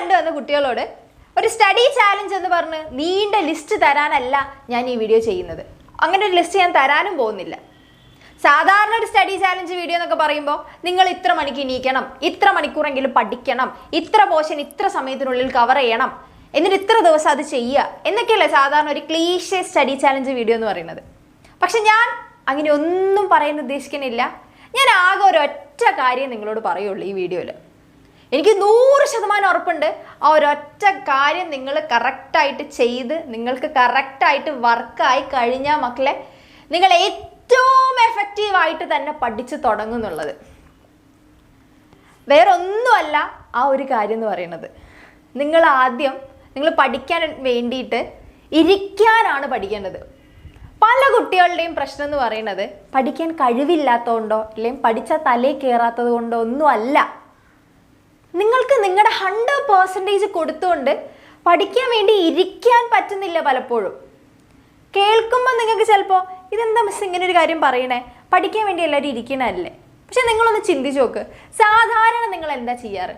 കണ്ടുവന്ന കുട്ടികളോട് ഒരു study challenge എന്ന് പറഞ്ഞ് നീണ്ട ലിസ്റ്റ് തരാനല്ല ഞാൻ ഈ വീഡിയോ ചെയ്യുന്നത്. അങ്ങനെ ഒരു ലിസ്റ്റ് ഞാൻ തരാനും പോകുന്നില്ല. സാധാരണ ഒരു സ്റ്റഡി ചാലഞ്ച് വീഡിയോ എന്നൊക്കെ പറയുമ്പോൾ നിങ്ങൾ ഇത്ര മണിക്ക് എണീക്കണം, ഇത്ര മണിക്കൂറെങ്കിലും പഠിക്കണം, ഇത്ര പോർഷൻ ഇത്ര സമയത്തിനുള്ളിൽ കവർ ചെയ്യണം, എന്നിട്ട് ഇത്ര ദിവസം അത് ചെയ്യുക എന്നൊക്കെയല്ലേ സാധാരണ ഒരു ക്ലീഷേ സ്റ്റഡി ചാലഞ്ച് വീഡിയോ എന്ന് പറയുന്നത്. പക്ഷെ ഞാൻ അങ്ങനെ ഒന്നും പറയാൻ ഉദ്ദേശിക്കുന്നില്ല. ഞാൻ ആകെ ഒരൊറ്റ കാര്യം നിങ്ങളോട് പറയുള്ളൂ ഈ വീഡിയോയിൽ. എനിക്ക് 100% ഉറപ്പുണ്ട് ആ ഒരൊറ്റ കാര്യം നിങ്ങൾ കറക്റ്റായിട്ട് ചെയ്ത് നിങ്ങൾക്ക് കറക്റ്റായിട്ട് വർക്കായി കഴിഞ്ഞാൽ മക്കളെ നിങ്ങൾ ഏറ്റവും എഫക്റ്റീവായിട്ട് തന്നെ പഠിച്ചു തുടങ്ങുന്നുള്ളത്. വേറെ ഒന്നുമല്ല ആ ഒരു കാര്യം എന്ന് പറയുന്നത്. നിങ്ങൾ പഠിക്കാൻ വേണ്ടിയിട്ട് ഇരിക്കാനാണ് പഠിക്കേണ്ടത്. പല കുട്ടികളുടെയും പ്രശ്നം എന്ന് പറയുന്നത് പഠിക്കാൻ കഴിവില്ലാത്തതുകൊണ്ടോ അല്ലെങ്കിൽ പഠിച്ച തലയിൽ കയറാത്തത് കൊണ്ടോ ഒന്നുമല്ല. നിങ്ങൾക്ക് നിങ്ങളുടെ 100% കൊടുത്തുകൊണ്ട് പഠിക്കാൻ വേണ്ടി ഇരിക്കാൻ പറ്റുന്നില്ല. പലപ്പോഴും കേൾക്കുമ്പോൾ നിങ്ങൾക്ക് ചിലപ്പോൾ ഇതെന്താ മിസ് ഇങ്ങനെ ഒരു കാര്യം പറയണേ, പഠിക്കാൻ വേണ്ടി എല്ലാവരും ഇരിക്കണല്ലേ. പക്ഷെ നിങ്ങളൊന്ന് ചിന്തിച്ച് നോക്ക്, സാധാരണ നിങ്ങൾ എന്താ ചെയ്യാറ്?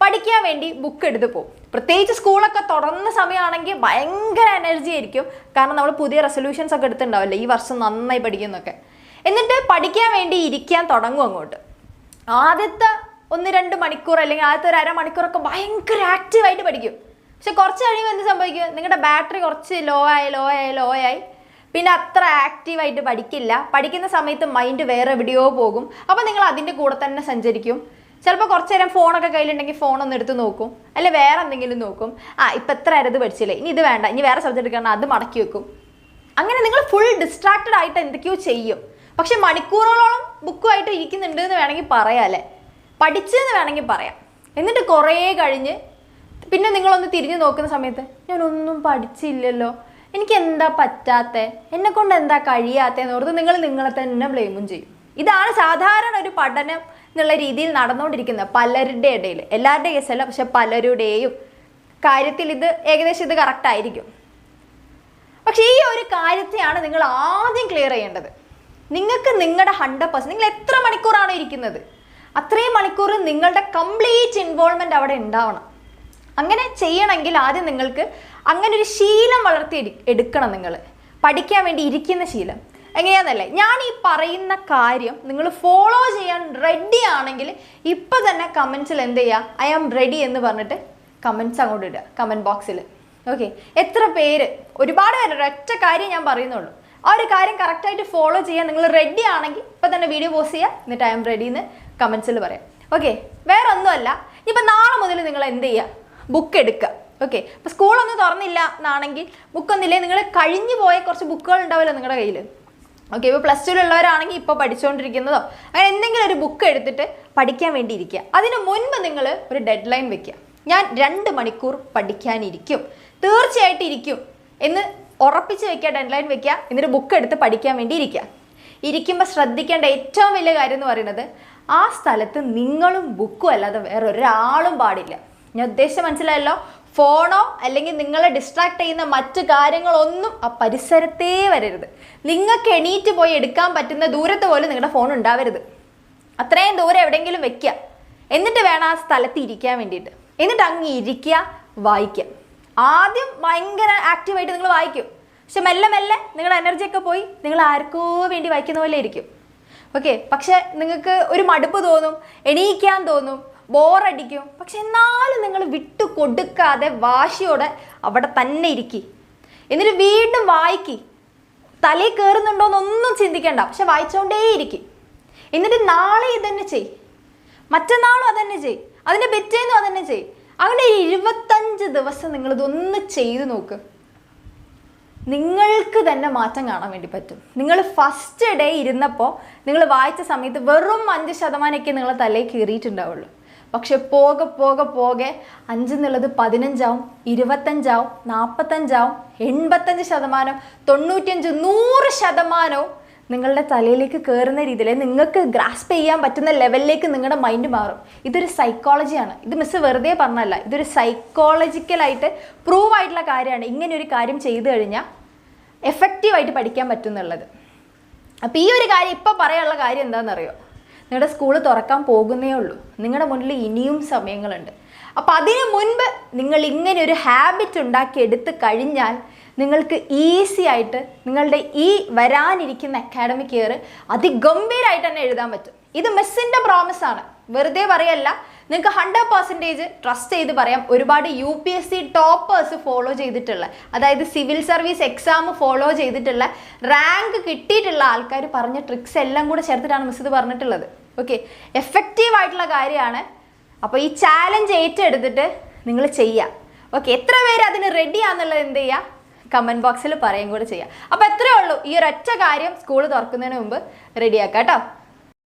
പഠിക്കാൻ വേണ്ടി ബുക്ക് എടുത്ത് പോകും. പ്രത്യേകിച്ച് സ്കൂളൊക്കെ തുറന്ന സമയമാണെങ്കിൽ ഭയങ്കര എനർജി ആയിരിക്കും. കാരണം നമ്മൾ പുതിയ റെസൊല്യൂഷൻസ് ഒക്കെ എടുത്തിട്ടുണ്ടാവില്ലേ, ഈ വർഷം നന്നായി പഠിക്കുന്നൊക്കെ. എന്നിട്ട് പഠിക്കാൻ വേണ്ടി ഇരിക്കാൻ തുടങ്ങും അങ്ങോട്ട്. ആദ്യത്തെ 1-2 മണിക്കൂർ അല്ലെങ്കിൽ ആദ്യത്തെ ഒരു അരമണിക്കൂറൊക്കെ ഭയങ്കര ആക്റ്റീവായിട്ട് പഠിക്കും. പക്ഷെ കുറച്ച് കഴിയുമ്പോൾ എന്ത് സംഭവിക്കും? നിങ്ങളുടെ ബാറ്ററി കുറച്ച് ലോ ആയി പിന്നെ അത്ര ആക്റ്റീവായിട്ട് പഠിക്കില്ല. പഠിക്കുന്ന സമയത്ത് മൈൻഡ് വേറെ എവിടെയോ പോകും. അപ്പോൾ നിങ്ങൾ അതിൻ്റെ കൂടെ തന്നെ സഞ്ചരിക്കും. ചിലപ്പോൾ കുറച്ച് നേരം ഫോണൊക്കെ കയ്യിലുണ്ടെങ്കിൽ ഫോണൊന്ന് എടുത്ത് നോക്കും, അല്ലെ വേറെ എന്തെങ്കിലും നോക്കും. ഇപ്പം എത്ര ഇത് പഠിച്ചില്ലേ, ഇനി ഇത് വേണ്ട, ഇനി വേറെ സബ്ജക്റ്റ് എടുക്കണം, അത് മടക്കി വെക്കും. അങ്ങനെ നിങ്ങൾ ഫുൾ ഡിസ്ട്രാക്റ്റഡ് ആയിട്ട് എന്തൊക്കെയോ ചെയ്യും. പക്ഷെ മണിക്കൂറുകളോളം ബുക്കുമായിട്ട് ഇരിക്കുന്നുണ്ട് എന്ന് വേണമെങ്കിൽ പറയാം, അല്ലേ പഠിച്ചെന്ന് വേണമെങ്കിൽ പറയാം. എന്നിട്ട് കുറേ കഴിഞ്ഞ് പിന്നെ നിങ്ങളൊന്ന് തിരിഞ്ഞു നോക്കുന്ന സമയത്ത് ഞാനൊന്നും പഠിച്ചില്ലല്ലോ, എനിക്ക് എന്താ പറ്റാത്തത്, എന്നെക്കൊണ്ട് എന്താ കഴിയാത്തതെന്ന് ഓർത്ത് നിങ്ങൾ നിങ്ങളെ തന്നെ ബ്ലെയിമും ചെയ്യും. ഇതാണ് സാധാരണ ഒരു പഠനം എന്നുള്ള രീതിയിൽ നടന്നുകൊണ്ടിരിക്കുന്നത് പലരുടെ ഇടയിൽ. എല്ലാവരുടെയും കേസല്ല, പക്ഷെ പലരുടെയും കാര്യത്തിൽ ഇത് ഏകദേശം ഇത് കറക്റ്റ് ആയിരിക്കും. പക്ഷെ ഈ ഒരു കാര്യത്തെയാണ് നിങ്ങൾ ആദ്യം ക്ലിയർ ചെയ്യേണ്ടത്. നിങ്ങൾക്ക് നിങ്ങളുടെ 100%, നിങ്ങൾ എത്ര മണിക്കൂറാണ് ഇരിക്കുന്നത് അത്രയും മണിക്കൂർ നിങ്ങളുടെ കംപ്ലീറ്റ് ഇൻവോൾവ്മെന്റ് അവിടെ ഉണ്ടാവണം. അങ്ങനെ ചെയ്യണമെങ്കിൽ ആദ്യം നിങ്ങൾക്ക് അങ്ങനെ ഒരു ശീലം വളർത്തി എടുക്കണം. നിങ്ങൾ പഠിക്കാൻ വേണ്ടി ഇരിക്കുന്ന ശീലം എങ്ങനെയാണെന്നല്ലേ, ഞാൻ ഈ പറയുന്ന കാര്യം നിങ്ങൾ ഫോളോ ചെയ്യാൻ റെഡി ആണെങ്കിൽ ഇപ്പം തന്നെ കമൻസിൽ എന്ത് ചെയ്യുക, ഐ ആം റെഡി എന്ന് പറഞ്ഞിട്ട് കമൻസ് അങ്ങോട്ട് ഇടുക കമൻറ്റ് ബോക്സിൽ. ഓക്കെ, എത്ര പേര്? ഒരുപാട് പേര്. ഒരൊറ്റ കാര്യം ഞാൻ പറയുന്നുള്ളൂ, ആ ഒരു കാര്യം കറക്റ്റായിട്ട് ഫോളോ ചെയ്യാൻ നിങ്ങൾ റെഡി ആണെങ്കിൽ ഇപ്പം തന്നെ വീഡിയോ പോസ്റ്റ് ചെയ്യുക, എന്നിട്ട് ഐ ആം റെഡി എന്ന് കമൻസിൽ പറയാം. ഓക്കെ, വേറെ ഒന്നുമല്ല, ഇപ്പം നാളെ മുതൽ നിങ്ങൾ എന്ത് ചെയ്യുക, ബുക്ക് എടുക്കുക. ഓക്കെ, ഇപ്പോൾ സ്കൂളൊന്നും തുറന്നില്ല എന്നാണെങ്കിൽ ബുക്കൊന്നുമില്ലേ, നിങ്ങൾ കഴിഞ്ഞു പോയ കുറച്ച് ബുക്കുകൾ ഉണ്ടാവില്ല നിങ്ങളുടെ കയ്യിൽ. ഓക്കെ, ഇപ്പോൾ +2-ലുള്ളവരാണെങ്കിൽ ഇപ്പോൾ പഠിച്ചുകൊണ്ടിരിക്കുന്നതോ അങ്ങനെ എന്തെങ്കിലും ഒരു ബുക്ക് എടുത്തിട്ട് പഠിക്കാൻ വേണ്ടി ഇരിക്കുക. അതിന് മുൻപ് നിങ്ങൾ ഒരു ഡെഡ് ലൈൻ വെക്കുക. ഞാൻ 2 മണിക്കൂർ പഠിക്കാനിരിക്കും, തീർച്ചയായിട്ടും ഇരിക്കും എന്ന് ഉറപ്പിച്ച് വെക്കുക, ഡെഡ് ലൈൻ വെക്കുക. എന്നിട്ട് ബുക്ക് എടുത്ത് പഠിക്കാൻ വേണ്ടി ഇരിക്കുക. ഇരിക്കുമ്പോൾ ശ്രദ്ധിക്കേണ്ട ഏറ്റവും വലിയ കാര്യം എന്ന് പറയുന്നത് ആ സ്ഥലത്ത് നിങ്ങളും ബുക്കും അല്ലാതെ വേറെ ഒരാളും പാടില്ല. ഞാൻ ഉദ്ദേശം മനസ്സിലായല്ലോ? ഫോണോ അല്ലെങ്കിൽ നിങ്ങളെ ഡിസ്ട്രാക്ട് ചെയ്യുന്ന മറ്റു കാര്യങ്ങളൊന്നും ആ പരിസരത്തേ വരരുത്. നിങ്ങൾക്ക് എണീറ്റ് പോയി എടുക്കാൻ പറ്റുന്ന ദൂരത്ത് പോലും നിങ്ങളുടെ ഫോൺ ഉണ്ടാവരുത്. അത്രയും ദൂരം എവിടെയെങ്കിലും വെക്കുക. എന്നിട്ട് വേണം ആ സ്ഥലത്ത് ഇരിക്കാൻ വേണ്ടിയിട്ട്. എന്നിട്ട് അങ്ങ് ഇരിക്കുക, വായിക്കുക. ആദ്യം ഭയങ്കര ആക്റ്റീവായിട്ട് നിങ്ങൾ വായിക്കും. പക്ഷെ മെല്ലെ മെല്ലെ നിങ്ങളുടെ എനർജിയൊക്കെ പോയി നിങ്ങൾ ആർക്കോ വേണ്ടി വായിക്കുന്ന പോലെ ഇരിക്കും. ഓക്കെ, പക്ഷെ നിങ്ങൾക്ക് ഒരു മടുപ്പ് തോന്നും, എണീക്കാൻ തോന്നും, ബോറടിക്കും. പക്ഷെ എന്നാലും നിങ്ങൾ വിട്ടു കൊടുക്കാതെ വാശിയോടെ അവിടെ തന്നെ ഇരിക്കി. എന്നിട്ട് വീണ്ടും വായിക്കി. തലയിൽ കയറുന്നുണ്ടോയെന്നൊന്നും ചിന്തിക്കേണ്ട, പക്ഷെ വായിച്ചുകൊണ്ടേ ഇരിക്കും. എന്നിട്ട് നാളെ ഇതന്നെ ചെയ്, മറ്റന്നാളും അതന്നെ ചെയ്, അതിൻ്റെ പിറ്റേന്നും അതന്നെ ചെയ്. അങ്ങനെ 25 ദിവസം നിങ്ങളിതൊന്ന് ചെയ്ത് നോക്ക്. നിങ്ങൾക്ക് തന്നെ മാറ്റം കാണാൻ വേണ്ടി പറ്റും. നിങ്ങൾ ഫസ്റ്റ് ഡേ ഇരുന്നപ്പോൾ നിങ്ങൾ വായിച്ച സമയത്ത് വെറും 5% നിങ്ങൾ തലയിൽ കയറിയിട്ടുണ്ടാവുള്ളൂ. പക്ഷെ പോകെ 5 എന്നുള്ളത് 15 ആവും, 25 ആവും, 45 ആവും, 85%, 95%, 100% നിങ്ങളുടെ തലയിലേക്ക് കയറുന്ന രീതിയിൽ നിങ്ങൾക്ക് ഗ്രാസ്പ് ചെയ്യാൻ പറ്റുന്ന ലെവലിലേക്ക് നിങ്ങളുടെ മൈൻഡ് മാറും. ഇതൊരു സൈക്കോളജിയാണ്. ഇത് മിസ് വെറുതെ പറഞ്ഞല്ല, ഇതൊരു സൈക്കോളജിക്കലായിട്ട് പ്രൂവ് ആയിട്ടുള്ള കാര്യമാണ്. ഇങ്ങനെ ഒരു കാര്യം ചെയ്തു കഴിഞ്ഞാൽ എഫക്റ്റീവായിട്ട് പഠിക്കാൻ പറ്റുന്നുള്ളത്. അപ്പോൾ ഈ ഒരു കാര്യം ഇപ്പോൾ പറയാനുള്ള കാര്യം എന്താണെന്നറിയോ? നിങ്ങളുടെ സ്കൂൾ തുറക്കാൻ പോകുന്നേ ഉള്ളൂ. നിങ്ങളുടെ മുന്നിൽ ഇനിയും സമയങ്ങളുണ്ട്. അപ്പം അതിനു മുൻപ് നിങ്ങൾ ഇങ്ങനെ ഒരു ഹാബിറ്റ് ഉണ്ടാക്കി എടുത്തു കഴിഞ്ഞാൽ നിങ്ങൾക്ക് ഈസി ആയിട്ട് നിങ്ങളുടെ ഈ വരാനിരിക്കുന്ന അക്കാഡമിക് ഇയർ അതിഗംഭീരമായിട്ട് തന്നെ എഴുതാൻ പറ്റും. ഇത് മിസ്സിൻ്റെ പ്രോമിസ് ആണ്, വെറുതെ പറയല്ല. നിങ്ങൾക്ക് 100% ട്രസ്റ്റ് ചെയ്ത് പറയാം. ഒരുപാട് UPSC ടോപ്പേഴ്സ് ഫോളോ ചെയ്തിട്ടുള്ള, അതായത് സിവിൽ സർവീസ് എക്സാം ഫോളോ ചെയ്തിട്ടുള്ള, റാങ്ക് കിട്ടിയിട്ടുള്ള ആൾക്കാർ പറഞ്ഞ ട്രിക്സ് എല്ലാം കൂടെ ചേർത്തിട്ടാണ് മിസ് ഇത് പറഞ്ഞിട്ടുള്ളത്. ഓക്കെ, എഫക്റ്റീവ് ആയിട്ടുള്ള കാര്യമാണ്. അപ്പോൾ ഈ ചാലഞ്ച് ഏറ്റെടുത്തിട്ട് നിങ്ങൾ ചെയ്യുക. ഓക്കെ, എത്ര പേര് അതിന് റെഡിയാണെന്നുള്ളത് എന്ത് ചെയ്യുക, കമൻറ്റ് ബോക്സിൽ പറയുകയും കൂടെ ചെയ്യുക. അപ്പോൾ എത്രയേ ഉള്ളൂ, ഈ ഒരൊറ്റ കാര്യം സ്കൂൾ തുറക്കുന്നതിന് മുമ്പ് റെഡിയാക്കാം കേട്ടോ.